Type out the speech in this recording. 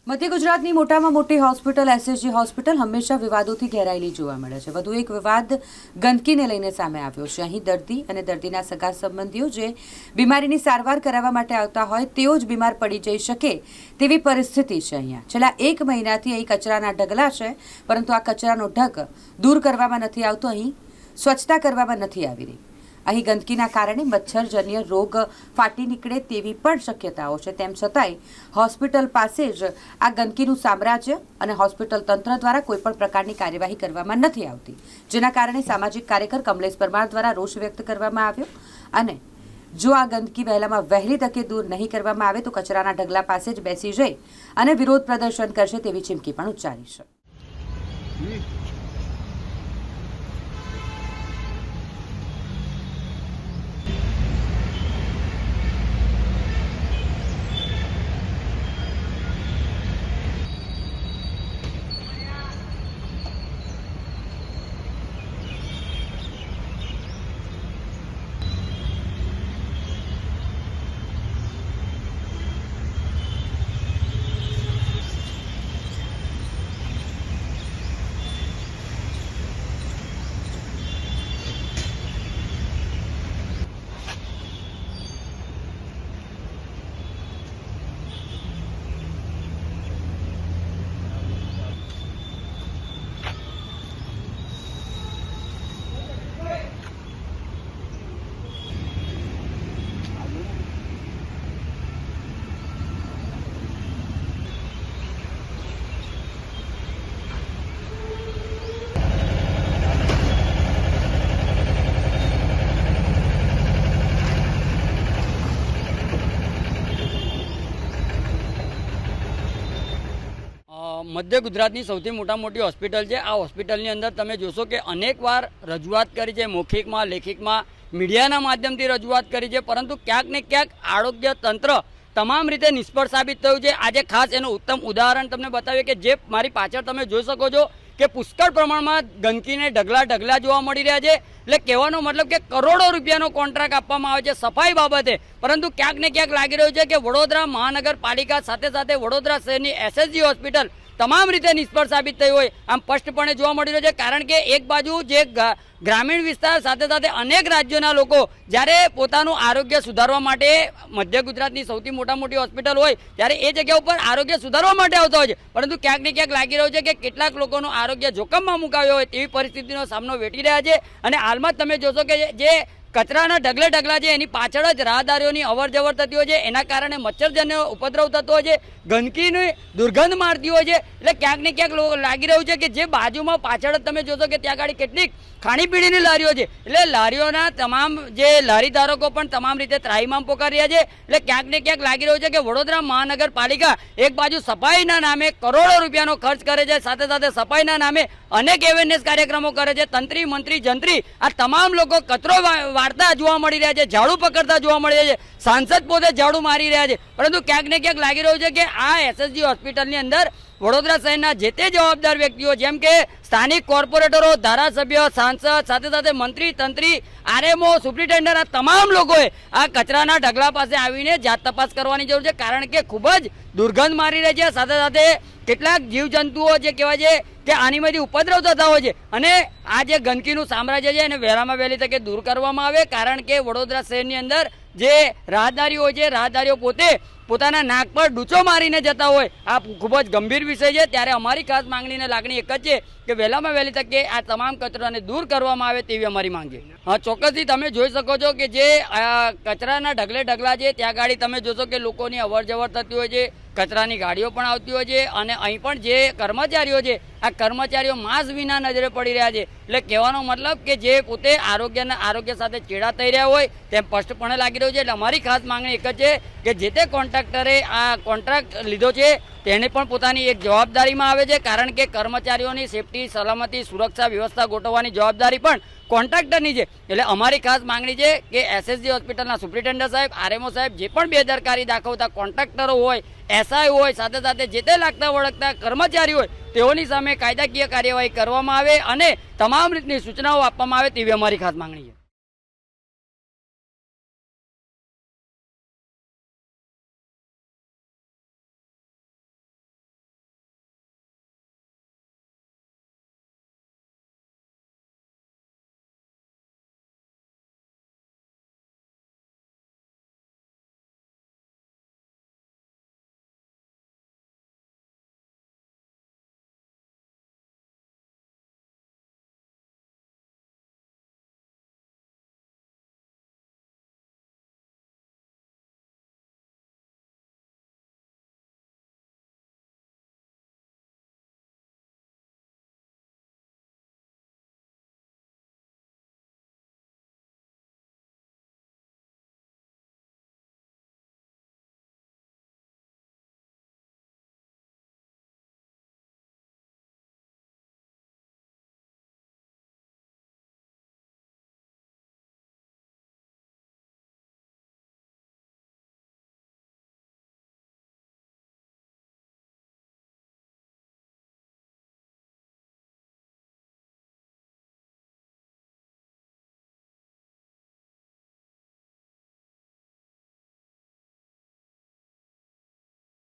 મધ્ય ગુજરાતની મોટામાં મોટી હોસ્પિટલ એસએસજી હોસ્પિટલ હંમેશા વિવાદોથી ઘેરાયેલી જોવા મળે છે। વધુ એક વિવાદ ગંદકીને લઈને સામે આવ્યો છે। અહીં દર્દી અને દર્દીના સગા સંબંધીઓ જે બીમારીની સારવાર કરાવવા માટે આવતા હોય તેઓ જ બીમાર પડી જઈ શકે તેવી પરિસ્થિતિ છે। અહીંયા છેલ્લા 1 મહિનાથી અહીં કચરાના ઢગલા છે, પરંતુ આ કચરાનો ઢગ દૂર કરવામાં નથી આવતો। અહીં સ્વચ્છતા કરવામાં નથી આવી રહી। અહીં ગંદકીના કારણે મચ્છરજન્ય રોગ ફાટી નીકળે તેવી પણ શક્યતાઓ છે। તેમ છતાંય હોસ્પિટલ પાસે જ આ ગંદકીનું સામ્રાજ્ય અને હોસ્પિટલ તંત્ર દ્વારા કોઈપણ પ્રકારની કાર્યવાહી કરવામાં નથી આવતી, જેના કારણે સામાજિક કાર્યકર કમલેશ પરમાર દ્વારા રોષ વ્યક્ત કરવામાં આવ્યો અને જો આ ગંદકી વહેલામાં વહેલી તકે દૂર નહીં કરવામાં આવે તો કચરાના ઢગલા પાસે જ બેસી જઈ અને વિરોધ પ્રદર્શન કરશે તેવી ચીમકી પણ ઉચ્ચારી છે। મધ્ય ગુજરાતની સૌથી મોટી હોસ્પિટલ છે। આ હોસ્પિટલની અંદર તમે જોશો કે અનેકવાર રજૂઆત કરી છે, મૌખિકમાં, લેખિતમાં, મીડિયાના માધ્યમથી રજૂઆત કરી છે, પરંતુ ક્યાંક ને ક્યાંક આરોગ્ય તંત્ર તમામ રીતે નિષ્ફળ સાબિત થયું છે। આજે ખાસ એનું ઉત્તમ ઉદાહરણ તમને બતાવીએ કે જે મારી પાછળ તમે જોઈ શકો છો કે પુષ્કળ પ્રમાણમાં ગંદકીને ઢગલા જોવા મળી રહ્યા છે। એટલે કહેવાનો મતલબ કે કરોડો રૂપિયાનો કોન્ટ્રાક્ટ આપવામાં આવે છે સફાઈ બાબતે, પરંતુ ક્યાંક ને ક્યાંક લાગી રહ્યું છે કે વડોદરા મહાનગરપાલિકા સાથે સાથે વડોદરા શહેરની એસએસજી હોસ્પિટલ તમામ રીતે નિષ્ફળ સાબિત થઈ હોય આમ સ્પષ્ટપણે જોવા મળી રહ્યું છે। કારણ કે એક બાજુ જે ગ્રામીણ વિસ્તાર સાથે સાથે અનેક રાજ્યોના લોકો જ્યારે પોતાનું આરોગ્ય સુધારવા માટે મધ્ય ગુજરાતની સૌથી મોટી હોસ્પિટલ હોય ત્યારે એ જગ્યા ઉપર આરોગ્ય સુધારવા માટે આવતા હોય છે, પરંતુ ક્યાંક ને ક્યાંક લાગી રહ્યું છે કે કેટલાક લોકોનું આરોગ્ય જોખમમાં મુકાવ્યો હોય તેવી પરિસ્થિતિનો સામનો વેઠી રહ્યા છે। અને હાલમાં તમે જોશો કે જે કચરાના ઢગલા છે એની પાછળ જ રાહદારીઓની અવર જવર થતી હોય છે, એના કારણે મચ્છરજન્ય ઉપદ્રવ થતો હોય છે, ગંદકીની દુર્ગંધ મારતી હોય છે। એટલે ક્યાંક ને ક્યાંક લાગી રહ્યું છે કે જે બાજુમાં પાછળ જ તમે જોશો કે ત્યાં આગળ કેટલીક ખાણીપીણીની લારીઓ છે, એટલે લારીઓના તમામ જે લારી ધારકો પણ તમામ રીતે ત્રાહિમામ પોકારી રહ્યા છે। એટલે ક્યાંક ને ક્યાંક લાગી રહ્યું છે કે વડોદરા મહાનગરપાલિકા એક બાજુ સફાઈના નામે કરોડો રૂપિયાનો ખર્ચ કરે છે, સાથે સાથે સફાઈના નામે અનેક એવેરનેસ કાર્યક્રમો કરે છે, તંત્રી મંત્રી જંત્રી આ તમામ લોકો કચરો વાળતા જોવા મળી રહ્યા છે, ઝાડુ પકડતા જોવા મળી રહ્યા છે, સાંસદ પોતે ઝાડુ મારી રહ્યા છે, પરંતુ ક્યાંક ને ક્યાંક લાગી રહ્યું છે કે આ એસએસજી હોસ્પિટલની અંદર વડોદરા શહેરના જે તે જવાબદાર વ્યક્તિઓ જેમ કે સ્થાનિક કોર્પોરેટરો, ધારાસભ્ય, સાંસદ, સાથે સાથે મંત્રી તંત્રી, આરએમઓ, સુપ્રિન્ટેન્ડન્ટ આ તમામ લોકોએ આ કચરાના ઢગલા પાસે આવીને જાત તપાસ કરવાની જરૂર છે, કારણ કે ખૂબ જ દુર્ગંધ મારી રહી છે। સાથે સાથે કેટલાક જીવજંતુઓ જે કહેવાય છે કે આનીમાંથી ઉપદ્રવ થતા હોય છે, અને આ જે ગંદકીનું સામ્રાજ્ય છે એને વહેલામાં વહેલી તકે દૂર કરવામાં આવે, કારણ કે વડોદરા શહેરની અંદર જે રાહદારીઓ હોય છે રાહદારીઓ પોતે પોતાના નાક પર ડૂચો મારીને જતા હોય આ ખૂબ જ ગંભીર વિષય છે। ત્યારે અમારી ખાસ માંગણીને લાગણી એક જ છે કે વહેલામાં વહેલી તકે આ તમામ કચરાને દૂર કરવામાં આવે તેવી અમારી માંગ છે। હા, ચોક્કસથી તમે જોઈ શકો છો કે જે કચરાના ઢગલા છે ત્યાં ગાડી તમે જોશો કે લોકોની અવર જવર થતી હોય છે, કચરાની ગાડીઓ પણ આવતી હોય છે, અને અહીં પણ જે કર્મચારીઓ છે આ કર્મચારીઓ માસ્ક વિના નજરે પડી રહ્યા છે। એટલે કહેવાનો મતલબ કે જે પોતે આરોગ્ય સાથે ચેડા થઈ રહ્યા હોય તેમ સ્પષ્ટપણે લાગી રહ્યું છે। એટલે અમારી ખાસ માંગણી એક જ છે કે જે તે કોન્ટ્રાક્ટરે આ કોન્ટ્રાક્ટ લીધો છે તેને પણ પોતાની એક જવાબદારીમાં આવે છે, કારણ કે કર્મચારીઓની સેફટી, સલામતી, સુરક્ષા વ્યવસ્થા ગોઠવવાની જવાબદારી પણ કોન્ટ્રાક્ટરની છે। એટલે અમારી ખાસ માંગણી છે કે એસએસજી હોસ્પિટલના સુપ્રિન્ટેન્ડન્ટ સાહેબ, આરએમઓ સાહેબ જે પણ બેદરકારી દાખવતા કોન્ટ્રાક્ટરો હોય, એસઆઈ હોય, સાથે સાથે જે તે લાગતા વળગતા કર્મચારી હોય તેઓની સામે કાયદાકીય કાર્યવાહી કરવામાં આવે અને તમામ રીતની સૂચનાઓ આપવામાં આવે તેવી અમારી ખાસ માંગણી છે।